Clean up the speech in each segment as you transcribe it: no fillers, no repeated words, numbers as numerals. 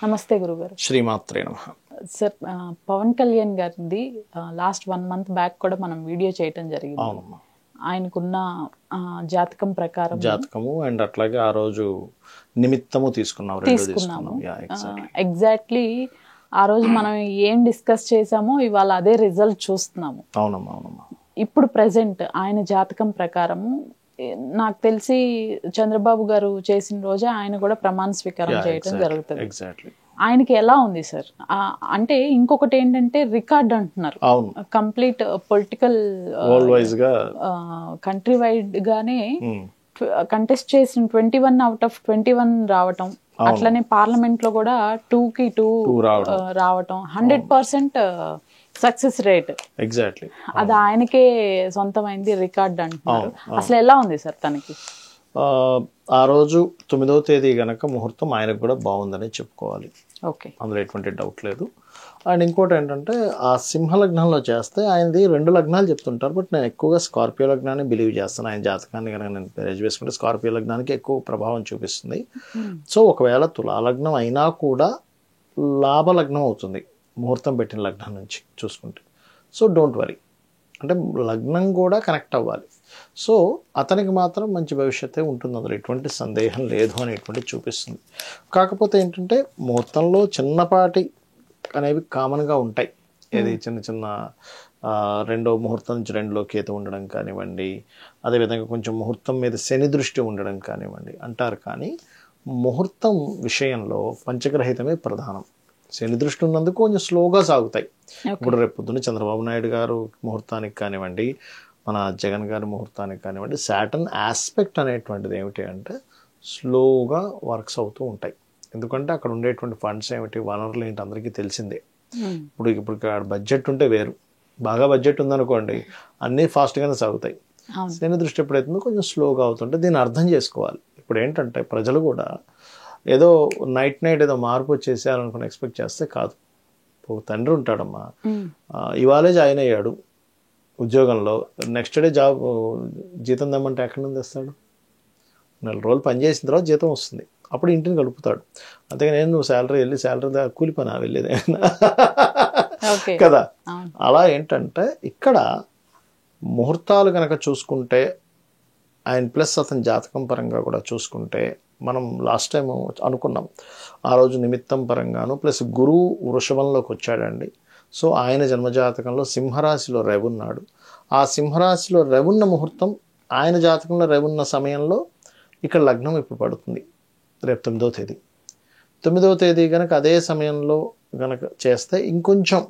నమస్తే గురుగారు. శ్రీమాత్రే నమః. సార్, పవన్ కళ్యాణ్ గారిది లాస్ట్ 1 month బ్యాక్ కూడా మనం వీడియో చేయటం జరిగింది. అవునమ్మా. ఆయనకున్న జాతకం ప్రకారం జాతకము అండ్ అట్లాగే ఆ రోజు నిమిత్తము తీసుకున్నాము. ఎగ్జాక్ట్లీ ఆ రోజు మనం ఏం డిస్కస్ చేసామో ఇవాళ అదే రిజల్ట్ చూస్తున్నాము. అవునమ్మా. ఇప్పుడు ప్రెసెంట్ ఆయన జాతకం ప్రకారము నాకు తెలిసి చంద్రబాబు గారు చేసిన రోజే ఆయన కూడా ప్రమాణ స్వీకారం చేయటం జరుగుతుంది. ఆయనకి ఎలా ఉంది సార్? అంటే ఇంకొకటి ఏంటంటే రికార్డ్ అంటున్నారు, కంప్లీట్ పొలిటికల్ కంట్రీ వైడ్ గానే కంటెస్ట్ చేసిన 21 out of 21 రావటం, అట్లనే పార్లమెంట్ లో కూడా 2కి 2 రావటం, 100% సక్సెస్ రేట్. ఎగ్జాక్ట్లీ అది ఆయనకే సొంతమైంది రికార్డ్ అంటున్నారు. అసలు ఎలా ఉంది సార్ తనకి? ఆ రోజు 9వ తేదీ గనక ముహూర్తం ఆయనకు కూడా బాగుందని చెప్పుకోవాలి. ఓకే, అందులో ఎటువంటి డౌట్ లేదు. అండ్ ఇంకోటి ఏంటంటే ఆ సింహ లగ్నంలో చేస్తే ఆయనది 2 లగ్నాలు చెప్తుంటారు, బట్ నేను ఎక్కువగా స్కార్పియో లగ్నాన్ని బిలీవ్ చేస్తాను. ఆయన జాతకాన్ని కనుక నేను పేరేజ్ వేసుకుంటే స్కార్పియో లగ్నానికి ఎక్కువ ప్రభావం చూపిస్తుంది. సో ఒకవేళ తులా లగ్నం అయినా కూడా లాభ లగ్నం అవుతుంది ముహూర్తం పెట్టిన లగ్నం నుంచి చూసుకుంటే. సో డోంట్ వరీ, అంటే లగ్నం కూడా కనెక్ట్ అవ్వాలి. సో అతనికి మాత్రం మంచి భవిష్యత్తే ఉంటుంది, అందులో ఎటువంటి సందేహం లేదు అనేటువంటి చూపిస్తుంది. కాకపోతే ఏంటంటే ముహూర్తంలో చిన్నపాటి అనేవి కామన్గా ఉంటాయి. ఏది చిన్న రెండో ముహూర్తం నుంచి 2లో కేతు ఉండడం కానివ్వండి, అదేవిధంగా కొంచెం ముహూర్తం మీద శని దృష్టి ఉండడం కానివ్వండి అంటారు. కానీ ముహూర్తం విషయంలో పంచగ్రహితమే ప్రధానం. శని దృష్టి ఉన్నందుకు కొంచెం స్లోగా సాగుతాయి. ఇప్పుడు రేపు పొద్దున్న చంద్రబాబు నాయుడు గారు ముహూర్తానికి కానివ్వండి, మన జగన్ గారి ముహూర్తానికి కానివ్వండి, సాటర్న్ ఆస్పెక్ట్ అనేటువంటిది ఏమిటి అంటే స్లోగా వర్క్స్ అవుతూ ఉంటాయి. ఎందుకంటే అక్కడ ఉండేటువంటి ఫండ్స్ ఏమిటి, వనరులు ఏంటి అందరికీ తెలిసిందే. ఇప్పుడు బడ్జెట్ ఉంటే వేరు, బాగా బడ్జెట్ ఉందనుకోండి అన్నీ ఫాస్ట్గానే సాగుతాయి. శని దృష్టి ఎప్పుడైతుందో కొంచెం స్లోగా అవుతుంటే దీన్ని అర్థం చేసుకోవాలి. ఇప్పుడు ఏంటంటే ప్రజలు కూడా ఏదో నైట్ ఏదో మార్పు వచ్చేసేయాలనుకుని ఎక్స్పెక్ట్ చేస్తే కాదు. ఒక తండ్రి ఉంటాడమ్మా, ఇవాళే జాయిన్ అయ్యాడు ఉద్యోగంలో, నెక్స్ట్ డే జీతం తెమ్మంటే ఎక్కడి నుంచి తెస్తాడు? 4 రోజులు పనిచేసిన తర్వాత జీతం వస్తుంది, అప్పుడు ఇంటిని గడుపుతాడు. అంతేగా నువ్వు శాలరీ కూలి పని వెళ్ళేది కదా. అలా ఏంటంటే ఇక్కడ ముహూర్తాలు కనుక చూసుకుంటే ఆయన ప్లస్ అతని జాతకం పరంగా కూడా చూసుకుంటే మనం లాస్ట్ టైం అనుకున్నాం, ఆ రోజు నిమిత్తం పరంగాను ప్లస్ గురువు వృషభంలోకి వచ్చాడండి. సో ఆయన జన్మజాతకంలో సింహరాశిలో రెవున్నాడు. ఆ సింహరాశిలో రెవున్న ముహూర్తం ఆయన జాతకంలో రెవున్న సమయంలో ఇక్కడ లగ్నం ఇప్పుడు పడుతుంది రేపు 9వ తేదీ. 9వ తేదీ కనుక అదే సమయంలో కనుక చేస్తే ఇంకొంచెం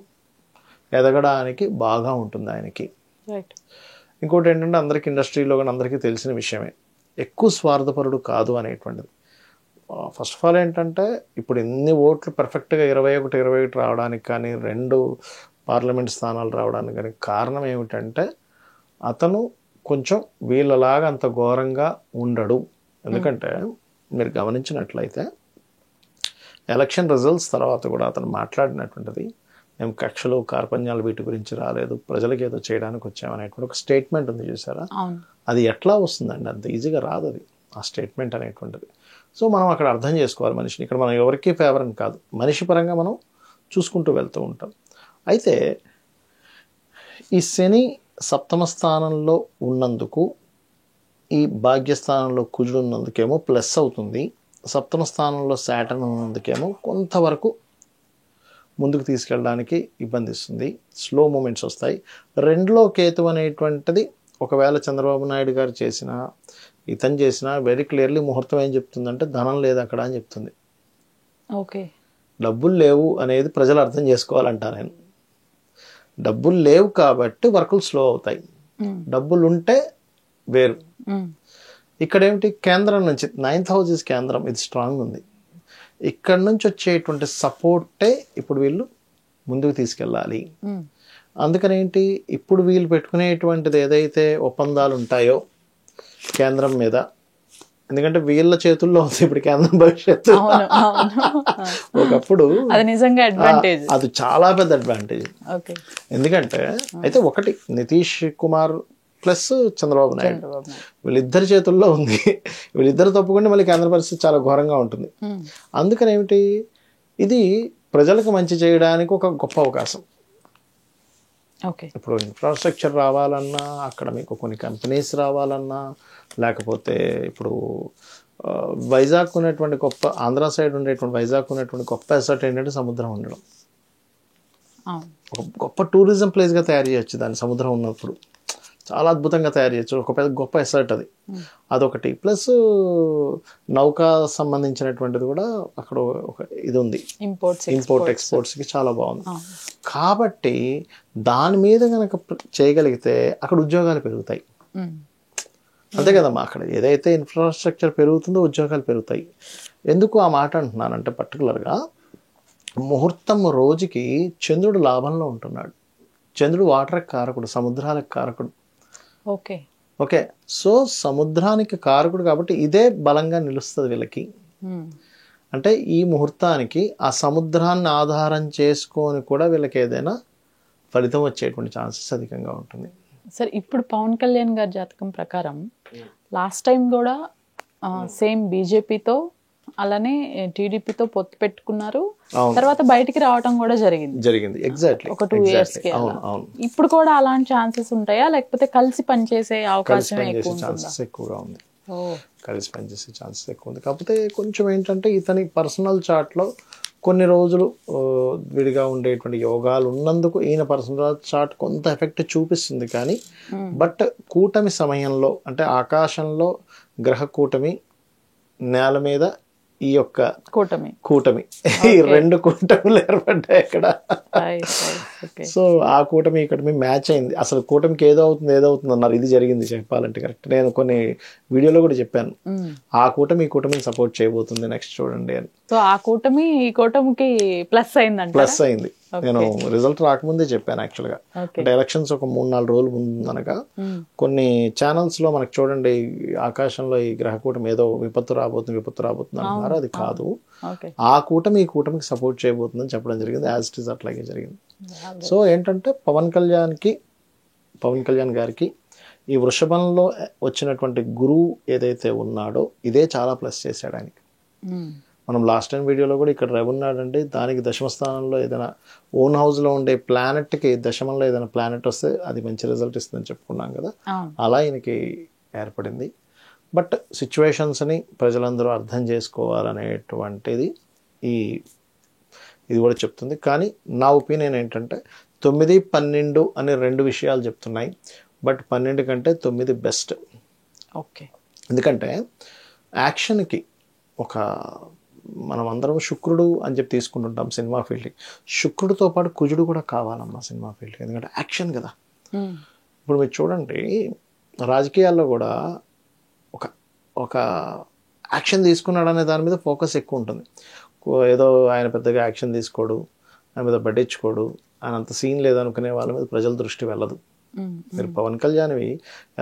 ఎదగడానికి బాగా ఉంటుంది ఆయనకి. ఇంకోటి ఏంటంటే అందరికీ ఇండస్ట్రీలో కానీ అందరికీ తెలిసిన విషయమే, ఎక్కువ స్వార్థపరుడు కాదు అనేటువంటిది. ఫస్ట్ ఆఫ్ ఆల్ ఏంటంటే ఇప్పుడు ఎన్ని ఓట్లు పర్ఫెక్ట్గా 21 రావడానికి కానీ 2 పార్లమెంట్ స్థానాలు రావడానికి కానీ కారణం ఏమిటంటే అతను కొంచెం వీళ్ళలాగా అంత ఘోరంగా ఉండడు. ఎందుకంటే మీరు గమనించినట్లయితే ఎలక్షన్ రిజల్ట్స్ తర్వాత కూడా అతను మాట్లాడినటువంటిది, మేము కక్షలు కార్పణ్యాలు వీటి గురించి రాలేదు, ప్రజలకు ఏదో చేయడానికి వచ్చామనేటువంటి ఒక స్టేట్మెంట్ ఉంది చూసారా. అది ఎట్లా వస్తుందండి? అంత ఈజీగా రాదు అది, ఆ స్టేట్మెంట్ అనేటువంటిది. సో మనం అక్కడ అర్థం చేసుకోవాలి మనిషిని. ఇక్కడ మనం ఎవరికి ఫేవర్ అని కాదు, మనిషి పరంగా మనం చూసుకుంటూ వెళ్తూ ఉంటాం. అయితే ఈ శని సప్తమ స్థానంలో ఉన్నందుకు, ఈ భాగ్యస్థానంలో కుజుడు ఉన్నందుకేమో ప్లస్ అవుతుంది, సప్తమ స్థానంలో శాటర్న్ ఉన్నందుకేమో కొంతవరకు ముందుకు తీసుకెళ్ళడానికి ఇబ్బందిస్తుంది, స్లో మూమెంట్స్ వస్తాయి. 2లో కేతు అనేటువంటిది ఒకవేళ చంద్రబాబు నాయుడు గారు చేసినా ఇతను చేసినా వెరీ క్లియర్లీ ముహూర్తం ఏం చెప్తుందంటే ధనం లేదు అక్కడ అని చెప్తుంది. ఓకే, డబ్బులు లేవు అనేది ప్రజలు అర్థం చేసుకోవాలంటా నేను. డబ్బులు లేవు కాబట్టి వర్కులు స్లో అవుతాయి, డబ్బులు ఉంటే వేరు. ఇక్కడ ఏమిటి, కేంద్రం నుంచి 9th house కేంద్రం, ఇది స్ట్రాంగ్ ఉంది. ఇక్కడ నుంచి వచ్చేటువంటి సపోర్టే ఇప్పుడు వీళ్ళు ముందుకు తీసుకెళ్ళాలి. అందుకని ఏంటి, ఇప్పుడు వీళ్ళు పెట్టుకునేటువంటిది ఏదైతే ఒప్పందాలు ఉంటాయో కేంద్రం మీద, ఎందుకంటే వీళ్ళ చేతుల్లో ఉంది ఇప్పుడు కేంద్రం భవిష్యత్తు. ఒకప్పుడు అది చాలా పెద్ద అడ్వాంటేజ్. ఎందుకంటే అయితే ఒకటి నితీష్ కుమార్ ప్లస్ చంద్రబాబు నాయుడు వీళ్ళిద్దరి చేతుల్లో ఉంది. వీళ్ళిద్దరు తప్పుకుంటే మళ్ళీ కేంద్ర పరిస్థితి చాలా ఘోరంగా ఉంటుంది. అందుకని ఏమిటి, ఇది ప్రజలకు మంచి చేయడానికి ఒక గొప్ప అవకాశం. ఓకే. ఇప్పుడు ఇన్ఫ్రాస్ట్రక్చర్ రావాలన్నా, అక్కడ మీకు కొన్ని కంపెనీస్ రావాలన్నా, లేకపోతే ఇప్పుడు వైజాగ్ ఉన్నటువంటి గొప్ప, ఆంధ్ర సైడ్ ఉండేటువంటి వైజాగ్ ఉన్నటువంటి గొప్ప అసెట్ ఏంటంటే సముద్రం ఉండడం. ఒక గొప్ప టూరిజం ప్లేస్గా తయారు చేయొచ్చు దాన్ని, సముద్రం ఉన్నప్పుడు చాలా అద్భుతంగా తయారు చేయొచ్చు. ఒక పెద్ద గొప్ప ఎసర్ట్ అది, అదొకటి. ప్లస్ నౌకా సంబంధించినటువంటిది కూడా అక్కడ ఒక ఇది ఉంది, ఇంపోర్ట్ ఎక్స్పోర్ట్స్కి చాలా బాగుంది. కాబట్టి దాని మీద కనుక చేయగలిగితే అక్కడ ఉద్యోగాలు పెరుగుతాయి. అంతే కదమ్మా, అక్కడ ఏదైతే ఇన్ఫ్రాస్ట్రక్చర్ పెరుగుతుందో ఉద్యోగాలు పెరుగుతాయి. ఎందుకు ఆ మాట అంటున్నానంటే పర్టికులర్గా ముహూర్తం రోజుకి చంద్రుడు లాభంలో ఉంటున్నాడు. చంద్రుడు వాటర్కి కారకుడు, సముద్రాలకు కారకుడు. ఓకే ఓకే, సో సముద్రానికి కారకుడు కాబట్టి ఇదే బలంగా నిలుస్తుంది వీళ్ళకి. అంటే ఈ ముహూర్తానికి ఆ సముద్రాన్ని ఆధారం చేసుకొని కూడా వీళ్ళకి ఏదైనా ఫలితం వచ్చేటువంటి ఛాన్సెస్ అధికంగా ఉంటుంది. సార్, ఇప్పుడు పవన్ కళ్యాణ్ గారి జాతకం ప్రకారం లాస్ట్ టైం కూడా సేమ్ బీజేపీతో అలానే టీడీపీతో పొత్తు పెట్టుకున్నారు, తర్వాత బయటికి రావటం కూడా జరిగింది. ఎగ్జాక్ట్లీ ఒక 2 years కి. ఇప్పుడు కూడా అలాంటి ఛాన్సెస్ ఉంటాయా, లేకపోతే కలిసి పనిచేసే అవకాశం ఎక్కువగా ఉంది? కలిసి పనిచేసే ఛాన్సెస్ ఎక్కువ ఉంది. కాకపోతే కొంచెం ఏంటంటే ఇతని పర్సనల్ చార్ట్లో కొన్ని రోజులు విడిగా ఉండేటువంటి యోగాలు ఉన్నందుకు ఈయన పర్సనల్ చార్ట్ కొంత ఎఫెక్ట్ చూపిస్తుంది. కానీ బట్ కూటమి సమయంలో అంటే ఆకాశంలో గ్రహ కూటమి, నేల మీద ఈ యొక్క కూటమి ఈ 2 కూటమిలు ఏర్పడ్డాయి అక్కడ. సో ఆ కూటమి మ్యాచ్ అయింది. అసలు కూటమికి ఏదో అవుతుంది అన్నారు, ఇది జరిగింది చెప్పాలంటే. కరెక్ట్, నేను కొన్ని వీడియోలో కూడా చెప్పాను, ఆ కూటమి ఈ కూటమిని సపోర్ట్ చేయబోతుంది నెక్స్ట్ చూడండి అని. సో ఆ కూటమి ఈ కూటమికి ప్లస్ అయింది. నేను రిజల్ట్ రాకముందే చెప్పాను యాక్చువల్గా. అంటే ఎలక్షన్స్ ఒక 3-4 రోజులు ముందు అనగా కొన్ని ఛానల్స్ లో మనకు చూడండి ఆకాశంలో ఈ గ్రహ కూటమి ఏదో విపత్తు రాబోతుంది అంటున్నారు. అది కాదు, ఆ కూటమి ఈ కూటమికి సపోర్ట్ చేయబోతుందని చెప్పడం జరిగింది. యాజ్ ఇట్ ఈస్ అట్లాగే జరిగింది. సో ఏంటంటే పవన్ కళ్యాణ్ గారికి ఈ వృషభంలో వచ్చినటువంటి గురువు ఏదైతే ఉన్నాడో ఇదే చాలా ప్లస్ చేశాడు ఆయనకి. మనం లాస్ట్ టైం వీడియోలో కూడా ఇక్కడ రవి ఉన్నాడండి, దానికి దశమ స్థానంలో ఏదైనా ఓన్ హౌస్లో ఉండే ప్లానెట్కి దశమంలో ఏదైనా ప్లానెట్ వస్తే అది మంచి రిజల్ట్ ఇస్తుందని చెప్పుకున్నాం కదా, అలా ఈయనకి ఏర్పడింది. బట్ సిచ్యువేషన్స్ని ప్రజలందరూ అర్థం చేసుకోవాలనేటువంటిది ఇది కూడా చెప్తుంది. కానీ నా ఒపీనియన్ ఏంటంటే 9, 12 అనే 2 విషయాలు చెప్తున్నాయి. బట్ 12 కంటే 9 బెస్ట్. ఓకే, ఎందుకంటే యాక్షన్కి మనం అందరం శుక్రుడు అని చెప్పి తీసుకుంటుంటాం సినిమా ఫీల్డ్కి. శుక్రుడితో పాటు కుజుడు కూడా కావాలమ్మా సినిమా ఫీల్డ్కి, ఎందుకంటే యాక్షన్ కదా. ఇప్పుడు మీరు చూడండి రాజకీయాల్లో కూడా ఒక యాక్షన్ తీసుకున్నాడు అనే దాని మీద ఫోకస్ ఎక్కువ ఉంటుంది. ఏదో ఆయన పెద్దగా యాక్షన్ తీసుకోడు, ఆయన మీద పట్టించుకోడు, ఆయన అంత సీన్ లేదనుకునే వాళ్ళ మీద ప్రజల దృష్టి వెళ్ళదు. మీరు పవన్ కళ్యాణ్వి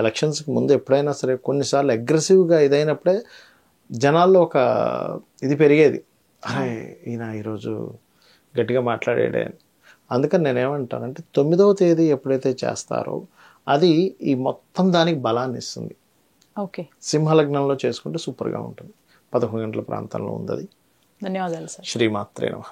ఎలక్షన్స్కి ముందు ఎప్పుడైనా సరే కొన్నిసార్లు అగ్రెసివ్గా ఇదైనప్పుడే జనాల్లో ఒక ఇది పెరిగేది, అరే ఈయన ఈరోజు గట్టిగా మాట్లాడాడే అని. అందుకని నేనేమంటానంటే 9వ తేదీ ఎప్పుడైతే చేస్తారో అది ఈ మొత్తం దానికి బలాన్ని ఇస్తుంది. ఓకే, సింహలగ్నంలో చేసుకుంటే సూపర్గా ఉంటుంది. 11 గంటల ప్రాంతంలో ఉంది అది. ధన్యవాదాలు సార్. శ్రీమాత్రే నమః.